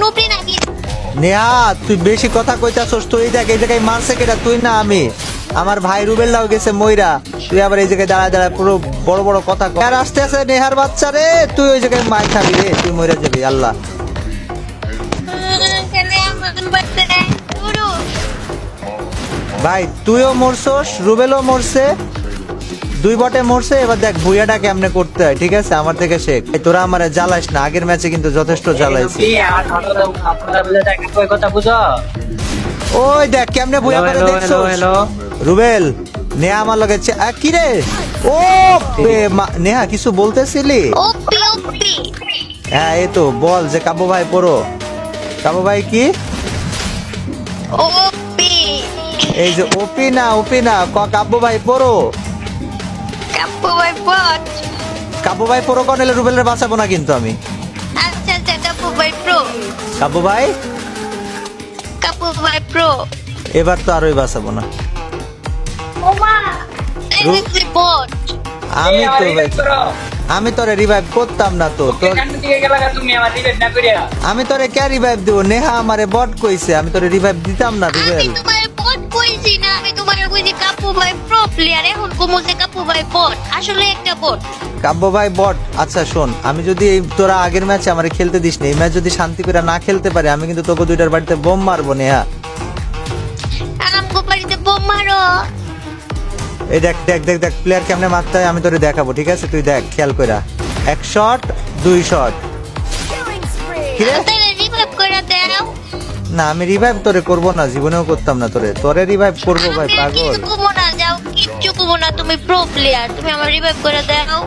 নুবরি নাকি? নেহা তুই বেশি কথা কইতাছস, তুই দেখ এই জায়গায় মারছে কেটা, তুই না আমি। আমার ভাই রুবেলটাও গেছে মইরা, তুই আবার এই জায়গায় দাঁড়ায় দাঁড়ায় পুরো বড় বড় কথা কর। আর আসতে আছে নেহার বাচ্চা রে, তুই ওই জায়গায় মার খাবি রে, তুই মইরা যাবি। আল্লাহ কেন আমার বাচ্চা নাই? পুরো ভাই তুইও মরছস, রুবেলও মরছে, দুই বটে মরছে। এবার দেখ ভুইয়াটা কেমনে করতে হয়, ঠিক আছে? আমার থেকে শেখ। এই তোরা আমারে জ্বালাইস না, আগের ম্যাচে কিন্তু যথেষ্ট জ্বালাইছি। ওই দেখ কেমনে ভুইয়া করে দেখছো রুবেল। নেহা আমার লগে কি রে? ও নেহা কিছু বলতেছিলি? ওপি ওপি হ্যাঁ এই তো বল যে কাবু ভাই পড়ো। কাবু ভাই কি? ওপি এই যে ওপি না কাব্বু ভাই পড়ো। কাপু ভাই বট। কাব্বু ভাই পড়ো কোন এলে রুবেলের বাঁচাবো না কিন্তু আমি। আচ্ছা আচ্ছা কাপু ভাই প্রো। কাব্বু ভাই কাপু ভাই প্রো। এবার তো আরোই বাঁচাবো না। ওমা এই যে বট। আমি তো ভাই আমি তোরে রিভাইভ করতাম না তো তোর। আমি তোরে কে রিভাইভ দিব? নেহা আমারে বট কইছে, আমি তোরে রিভাইভ দিতাম না আমি রুবেল। তোমার বট কইছি না, আমি তোমার কইছি কাপু ভাই প্রো প্লেয়ার। এখন কমছে কাপু ভাই বট, আসলে একটা বট। কাব্বু ভাই বট। আচ্ছা শোন, আমি যদি তোরা আগের ম্যাচে আমারে খেলতে দিস না, এই ম্যাচ যদি শান্তি করে না খেলতে পারি, আমি কিন্তু তোকে দুইটার বাড়িতে বোম মারবো নেহা। আমগো বাড়িতে বোম মারো। এই দেখ দেখ দেখ দেখ প্লেয়ার কেমনে মারতে হয় আমি তোরে দেখাবো, ঠিক আছে? তুই দেখ খেয়াল কইরা, এক শট দুই শট। কি রে? তাহলে রিভাইভ করে দাও। না আমি রিভাইভ তোরে করবো না, জীবনেও করতাম না তোরে। তোরে রিভাইভ করবো ভাই আমি আর পাগল। কিছু করবো না, যাও কিচ্ছু করবো না, তুমি প্রো প্লেয়ার, তুমি আমার রিভাইভ করে দাও।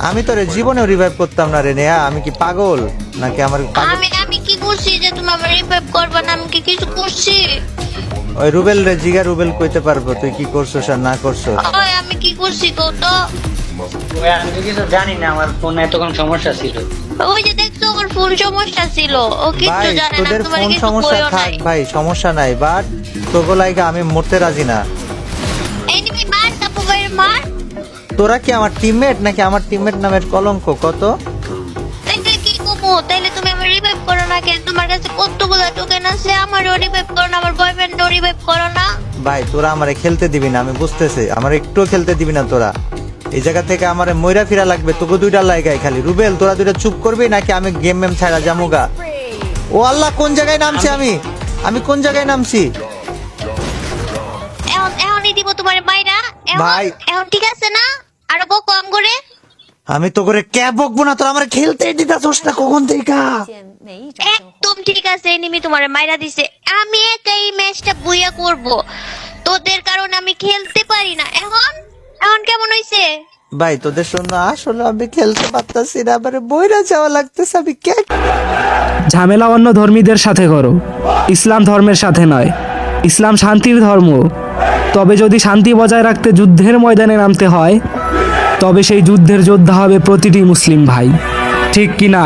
আমি তোরে জীবনেও রিভাইভ করতাম না রে নেহা, আমি কি পাগল নাকি? আমার পাগল আমি কি করছি যে তুমি আমার রিভাইভ করবে না? আমি কি কিছু করছি? ওই রুবেল রে জিগা, রুবেল কইতে পারবো তুই কি করছস আর না করছস। ওই আমি কি করছি গো তো? আমি তো কিছু জানি না, আমার ফোনে এতক্ষণ সমস্যা ছিল। ওই যে দেখছো আমার ফোন সমস্যা ছিল, ও কিচ্ছু ভাই জানে না, তোদের তোমার ফোন কিছু সমস্যা কইও থাক নাই। ভাই, সমস্যা নাই, বাট তোকে লাইগা আমি মরতে রাজি না। এনিমি মার কাপু ভাই মার। তোরা কি আমার টিমমেট নাকি আমার টিমমেট নামের কলঙ্ক কত? তাইলে কি করবো? তাইলে তুমি আমার রিভাইভ করো না কেন? তোমার কাছে কতগুলো টোকেন আছে, আমারও রিভাইভ করো না, আমার বয়ফ্রেন্ডও রিভাইভ করো না। ভাই তোরা আমারে খেলতে দিবি না, আমি বুঝতেছি, আমার একটুও খেলতে দিবি না তোরা। এই জায়গা থেকে আমারে মইরা ফিরা লাগবে, তোকে দুইটা লাইগাই খালি। রুবেল তোরা দুইটা চুপ করবি নাকি আমি গেম মেম ছাড়া জামুগা? ও আল্লাহ কোন জায়গায় নামছি আমি কোন জায়গায় নামছি? এখনই দিব তোমার মাইরা। ভাই। এখন ঠিক আছে না? আরো কম করে। আমি তো করে কে বকবো না, তোরা আমার খেলতেই দিতাছস না কখন থেকে। একদম ঠিক আছে, এনিমি তোমার মাইরা দিছে। আমি একাই ম্যাচটা বুইয়া করব, তোদের কারণে আমি খেলতে পারি না। এখন এখন কেমন হইছে? ভাই তোদের জন্য আসলে আমি খেলতে পারতাছি না, আবার বইরা যাওয়া লাগতেছে। আমি কে ঝামেলা অন্য ধর্মীদের সাথে করো, ইসলাম ধর্মের সাথে নয়। ইসলাম শান্তির ধর্ম। তবে যদি শান্তি বজায় রাখতে যুদ্ধের ময়দানে নামতে হয়, তবে সেই যুদ্ধের যোদ্ধা হবে প্রতিটি মুসলিম ভাই, ঠিক কি না?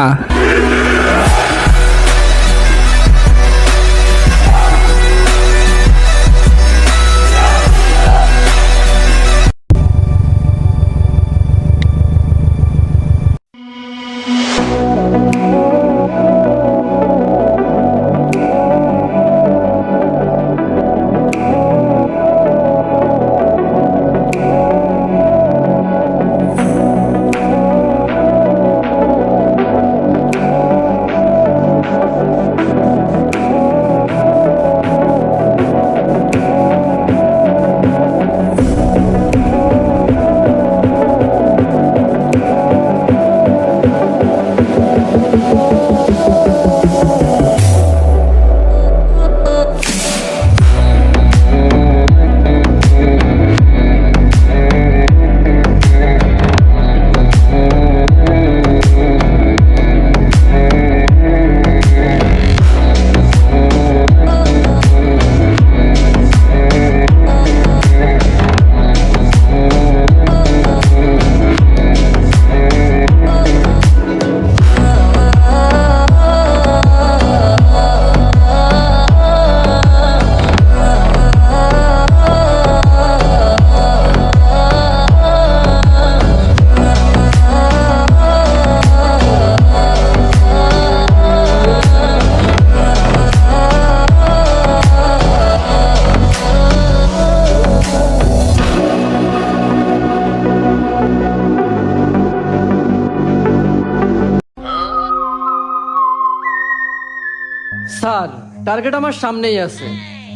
স্যার টার্গেট আমার সামনেই আছে,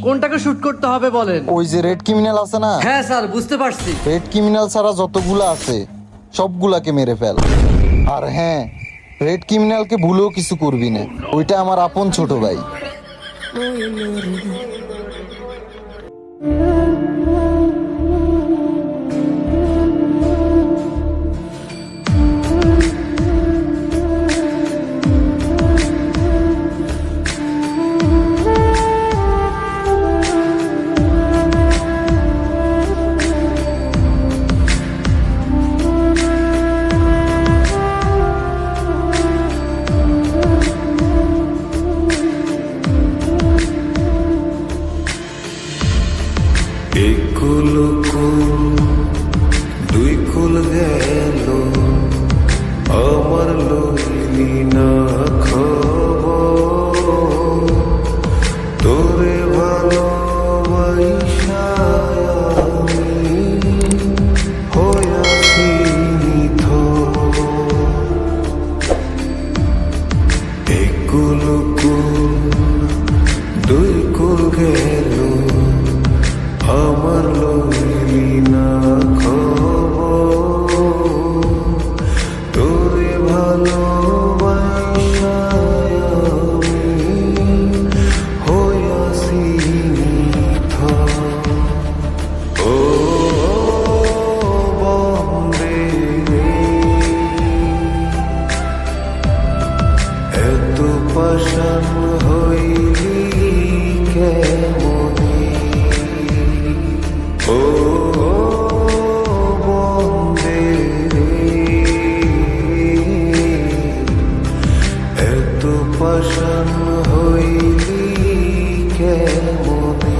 কোনটাকে শুট করতে হবে বলেন। ওই যে রেড ক্রিমিনাল আছে না, হ্যাঁ স্যার বুঝতে পারছি। রেড ক্রিমিনাল ছাড়া যতগুলা আছে সবগুলাকে মেরে ফেল। আর হ্যাঁ, রেড ক্রিমিনালকে ভুলেও কিছু করবি না, ওইটা আমার আপন ছোট ভাই। কুল দুই কুল গেল আমার লইলি না খবর, তোরে ভালোবাসা আমি হইয়াছি নিথর। এই কুল দুই কুল গেল আমার লইলি না খবর, তোরে ভালোবাসা আমি হইয়াছি নিথর। ও বন্দে এত পাষাণ হইলি কেমনে, ও বন্দে এত পাষাণ হইলি কেমনে।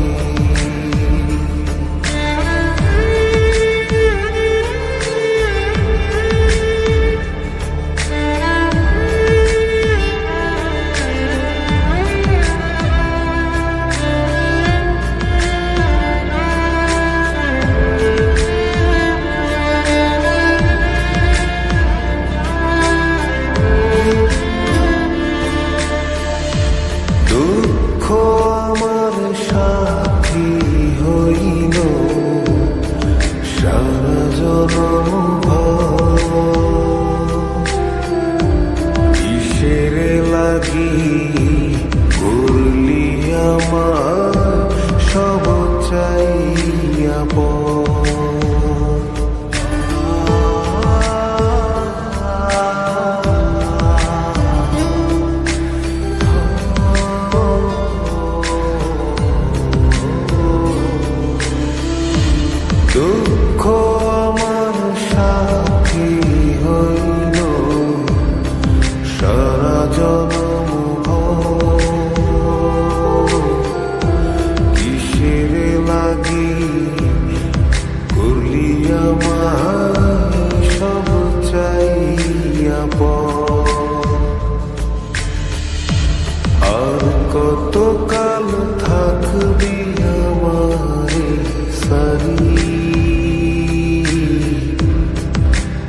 দুঃখ আমার সাথী হইল সারা জনম ভর, কিসের লাগি করলি আমার সব চাইয়া পর। দুঃখ আমার সাথী হইল সারা জনম ভর, কিসের লাগি করলি আমার সব চাইয়া পর। আর কতকাল থাকবি আমারে সারি,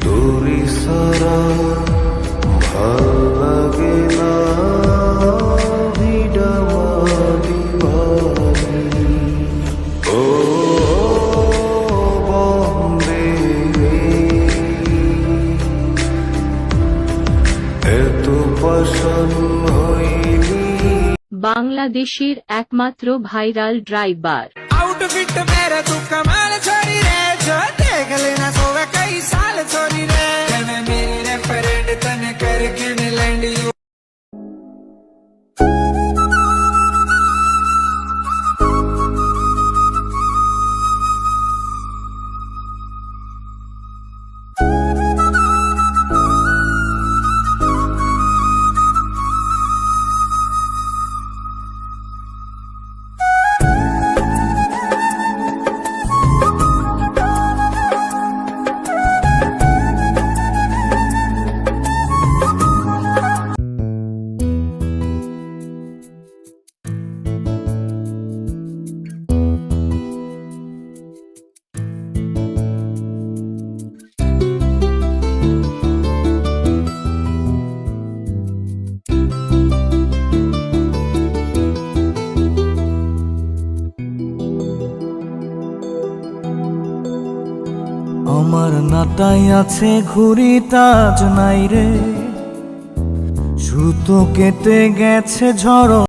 তোরে সারা ভাল লাগে না ভিডা মারি বাড়ি। ও বন্দে এত পাষাণ হইলি। বাংলাদেশের একমাত্র ভাইরাল ড্রাইভার आउटफिट मेरा तू कमाल छोरी रे, जो देख लेना सोवे कई साल छोरी रे, मैं मेरे फ्रेंड तने करके लैंड यू। আমার নাটাই আছে ঘুড়ি তাজ নাই রে, সুতো কেটে গেছে ঝড়